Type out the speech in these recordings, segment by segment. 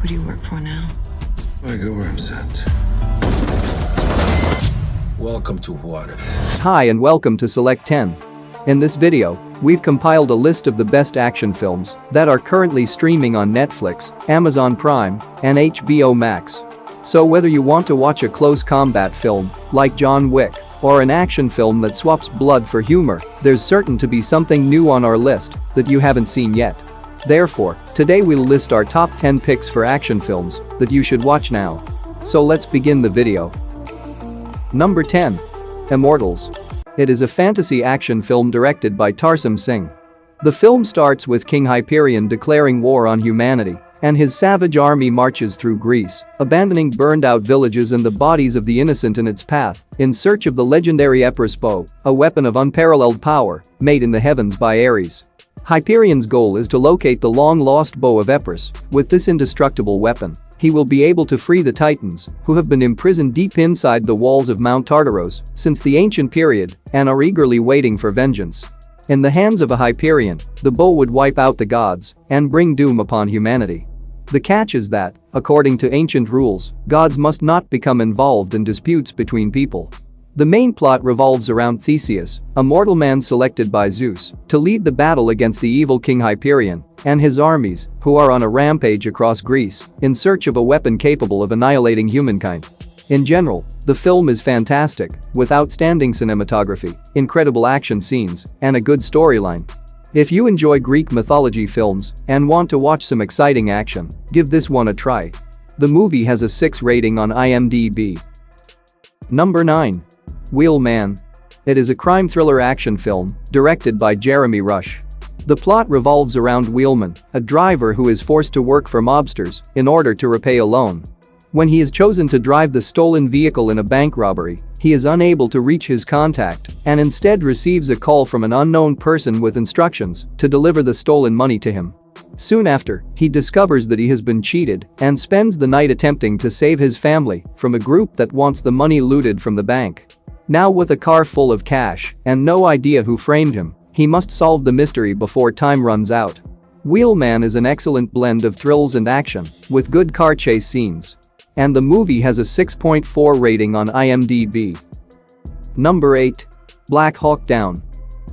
Who do you work for now? I go where I'm sent. Welcome to Juarez. Hi and welcome to Select 10. In this video, we've compiled a list of the best action films that are currently streaming on Netflix, Amazon Prime, and HBO Max. So whether you want to watch a close combat film, like John Wick, or an action film that swaps blood for humor, there's certain to be something new on our list that you haven't seen yet. Therefore, today we'll list our top 10 picks for action films that you should watch now. So let's begin the video. Number 10. Immortals. It is a fantasy action film directed by Tarsem Singh. The film starts with King Hyperion declaring war on humanity, and his savage army marches through Greece, abandoning burned-out villages and the bodies of the innocent in its path, in search of the legendary Epirus bow, a weapon of unparalleled power, made in the heavens by Ares. Hyperion's goal is to locate the long-lost bow of Epirus. With this indestructible weapon, he will be able to free the Titans, who have been imprisoned deep inside the walls of Mount Tartaros since the ancient period and are eagerly waiting for vengeance. In the hands of a Hyperion, the bow would wipe out the gods and bring doom upon humanity. The catch is that, according to ancient rules, gods must not become involved in disputes between people. The main plot revolves around Theseus, a mortal man selected by Zeus to lead the battle against the evil King Hyperion and his armies, who are on a rampage across Greece in search of a weapon capable of annihilating humankind. In general, the film is fantastic, with outstanding cinematography, incredible action scenes, and a good storyline. If you enjoy Greek mythology films and want to watch some exciting action, give this one a try. The movie has a 6 rating on IMDb. Number 9. Wheelman. It is a crime thriller action film directed by Jeremy Rush. The plot revolves around Wheelman, a driver who is forced to work for mobsters in order to repay a loan. When he is chosen to drive the stolen vehicle in a bank robbery, he is unable to reach his contact and instead receives a call from an unknown person with instructions to deliver the stolen money to him. Soon after, he discovers that he has been cheated and spends the night attempting to save his family from a group that wants the money looted from the bank. Now with a car full of cash and no idea who framed him, he must solve the mystery before time runs out. Wheelman is an excellent blend of thrills and action, with good car chase scenes. And the movie has a 6.4 rating on IMDb. Number 8. Black Hawk Down.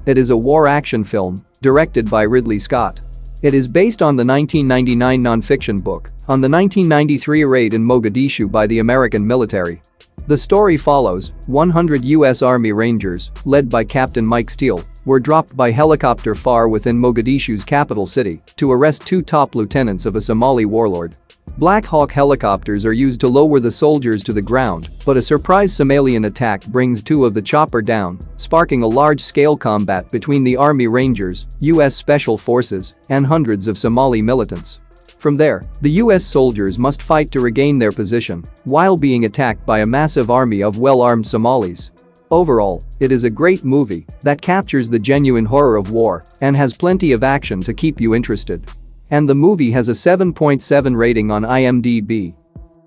It is a war action film directed by Ridley Scott. It is based on the 1999 non-fiction book on the 1993 raid in Mogadishu by the American military. The story follows 100 U.S. Army Rangers, led by Captain Mike Steele, were dropped by helicopter far within Mogadishu's capital city to arrest 2 top lieutenants of a Somali warlord. Black Hawk helicopters are used to lower the soldiers to the ground, but a surprise Somalian attack brings 2 of the chopper down, sparking a large-scale combat between the Army Rangers, U.S. Special Forces, and hundreds of Somali militants. From there, the U.S. soldiers must fight to regain their position while being attacked by a massive army of well-armed Somalis. Overall, it is a great movie that captures the genuine horror of war and has plenty of action to keep you interested. And the movie has a 7.7 rating on IMDb.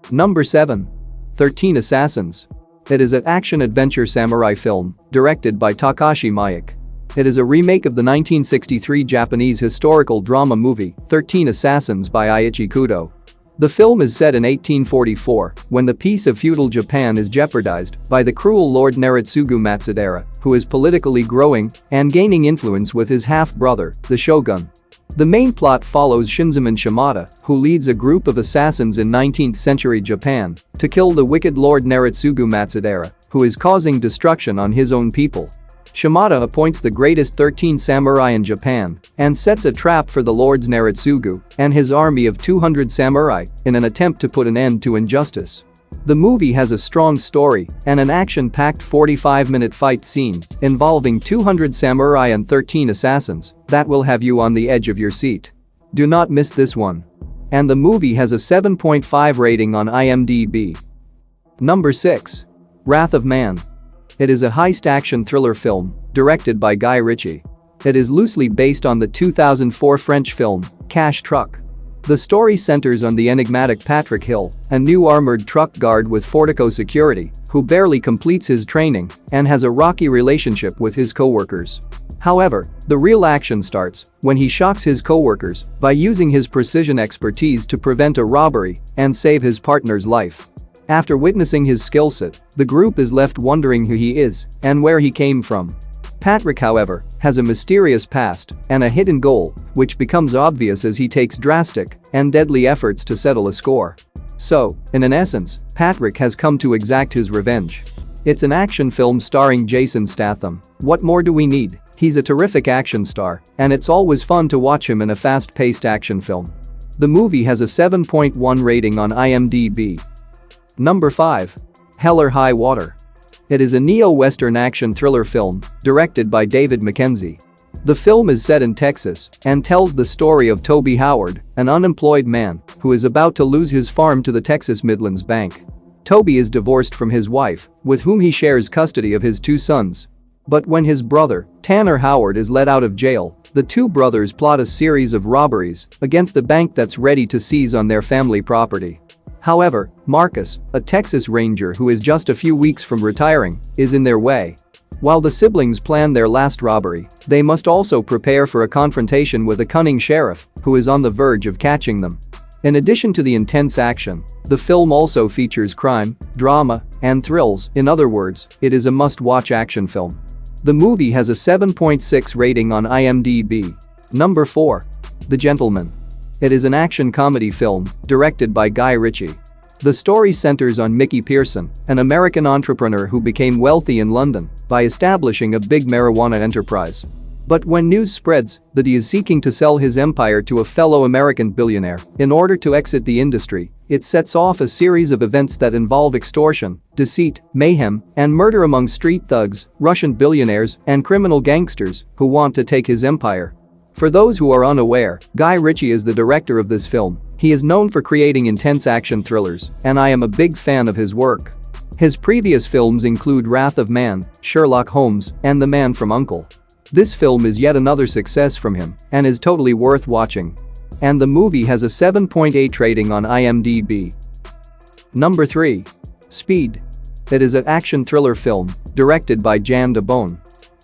Number 7. 13 Assassins. It is an action-adventure samurai film directed by Takashi Miike. It is a remake of the 1963 Japanese historical drama movie 13 Assassins by Aichi Kudo. The film is set in 1844, when the peace of feudal Japan is jeopardized by the cruel Lord Naritsugu Matsudaira, who is politically growing and gaining influence with his half-brother, the shogun. The main plot follows Shinzaemon Shimada, who leads a group of assassins in 19th-century Japan to kill the wicked Lord Naritsugu Matsudaira, who is causing destruction on his own people. Shimada appoints the greatest 13 samurai in Japan and sets a trap for the Lords Naritsugu and his army of 200 samurai in an attempt to put an end to injustice. The movie has a strong story and an action-packed 45-minute fight scene involving 200 samurai and 13 assassins that will have you on the edge of your seat. Do not miss this one. And the movie has a 7.5 rating on IMDb. Number 6. Wrath of Man. It is a heist action thriller film directed by Guy Ritchie. It is loosely based on the 2004 French film, Cash Truck. The story centers on the enigmatic Patrick Hill, a new armored truck guard with Fortico security, who barely completes his training and has a rocky relationship with his co-workers. However, the real action starts when he shocks his co-workers by using his precision expertise to prevent a robbery and save his partner's life. After witnessing his skill set, the group is left wondering who he is and where he came from. Patrick, however, has a mysterious past and a hidden goal, which becomes obvious as he takes drastic and deadly efforts to settle a score. So, in an essence, Patrick has come to exact his revenge. It's an action film starring Jason Statham. What more do we need? He's a terrific action star, and it's always fun to watch him in a fast-paced action film. The movie has a 7.1 rating on IMDb. Number 5. Hell or High Water. It is a neo-Western action thriller film directed by David Mackenzie. The film is set in Texas and tells the story of Toby Howard, an unemployed man who is about to lose his farm to the Texas Midlands Bank. Toby is divorced from his wife, with whom he shares custody of his 2 sons. But when his brother, Tanner Howard, is let out of jail, the 2 brothers plot a series of robberies against the bank that's ready to seize on their family property. However, Marcus, a Texas Ranger who is just a few weeks from retiring, is in their way. While the siblings plan their last robbery, they must also prepare for a confrontation with a cunning sheriff who is on the verge of catching them. In addition to the intense action, the film also features crime, drama, and thrills. In other words, it is a must-watch action film. The movie has a 7.6 rating on IMDb. Number 4. The Gentleman. It is an action comedy film directed by Guy Ritchie. The story centers on Mickey Pearson, an American entrepreneur who became wealthy in London by establishing a big marijuana enterprise. But when news spreads that he is seeking to sell his empire to a fellow American billionaire in order to exit the industry, it sets off a series of events that involve extortion, deceit, mayhem, and murder among street thugs, Russian billionaires, and criminal gangsters who want to take his empire. For those who are unaware, Guy Ritchie is the director of this film. He is known for creating intense action thrillers, and I am a big fan of his work. His previous films include Wrath of Man, Sherlock Holmes, and The Man from U.N.C.L.E. This film is yet another success from him and is totally worth watching. And the movie has a 7.8 rating on IMDb. Number 3. Speed. It is an action thriller film directed by Jan de Bone.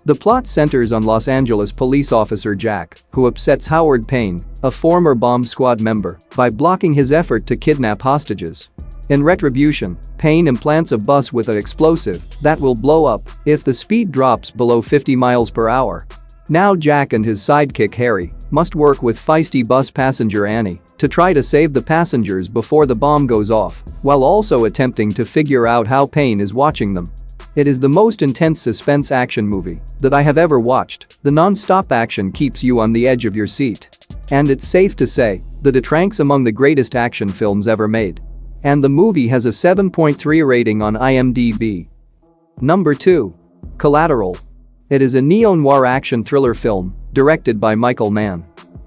The plot centers on Los Angeles police officer Jack, who upsets Howard Payne, a former bomb squad member, by blocking his effort to kidnap hostages. In retribution, Payne implants a bus with an explosive that will blow up if the speed drops below 50 miles per hour. Now Jack and his sidekick Harry must work with feisty bus passenger Annie to try to save the passengers before the bomb goes off, while also attempting to figure out how Payne is watching them. It is the most intense suspense action movie that I have ever watched. The non-stop action keeps you on the edge of your seat. And it's safe to say that it ranks among the greatest action films ever made. And the movie has a 7.3 rating on IMDb. Number 2. Collateral. It is a neo-noir action thriller film directed by Michael Mann.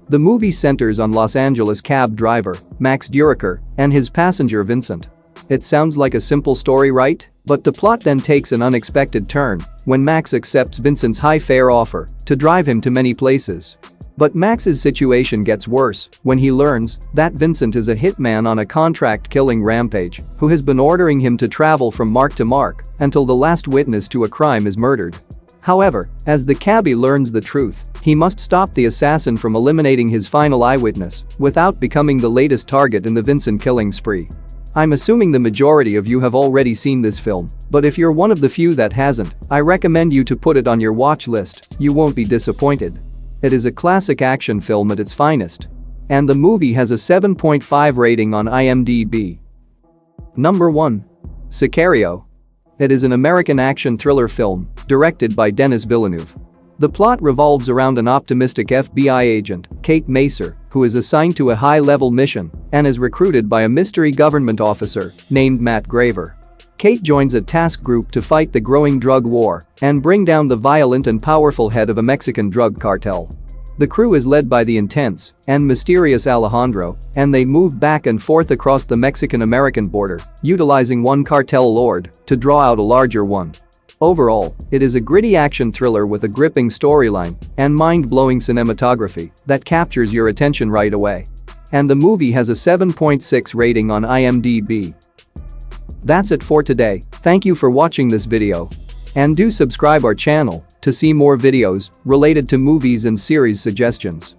The movie centers on Los Angeles cab driver Max Duraker and his passenger Vincent. It sounds like a simple story, right? But the plot then takes an unexpected turn when Max accepts Vincent's high-fare offer to drive him to many places. But Max's situation gets worse when he learns that Vincent is a hitman on a contract-killing rampage who has been ordering him to travel from mark to mark until the last witness to a crime is murdered. However, as the cabbie learns the truth, he must stop the assassin from eliminating his final eyewitness without becoming the latest target in the Vincent killing spree. I'm assuming the majority of you have already seen this film, but if you're one of the few that hasn't, I recommend you to put it on your watch list. You won't be disappointed. It is a classic action film at its finest. And the movie has a 7.5 rating on IMDb. Number 1. Sicario. It is an American action thriller film directed by Denis Villeneuve. The plot revolves around an optimistic FBI agent, Kate Macer, who is assigned to a high-level mission and is recruited by a mystery government officer named Matt Graver. Kate joins a task group to fight the growing drug war and bring down the violent and powerful head of a Mexican drug cartel. The crew is led by the intense and mysterious Alejandro, and they move back and forth across the Mexican-American border, utilizing one cartel lord to draw out a larger one. Overall, it is a gritty action thriller with a gripping storyline and mind-blowing cinematography that captures your attention right away. And the movie has a 7.6 rating on IMDb. That's it for today. Thank you for watching this video. And do subscribe our channel to see more videos related to movies and series suggestions.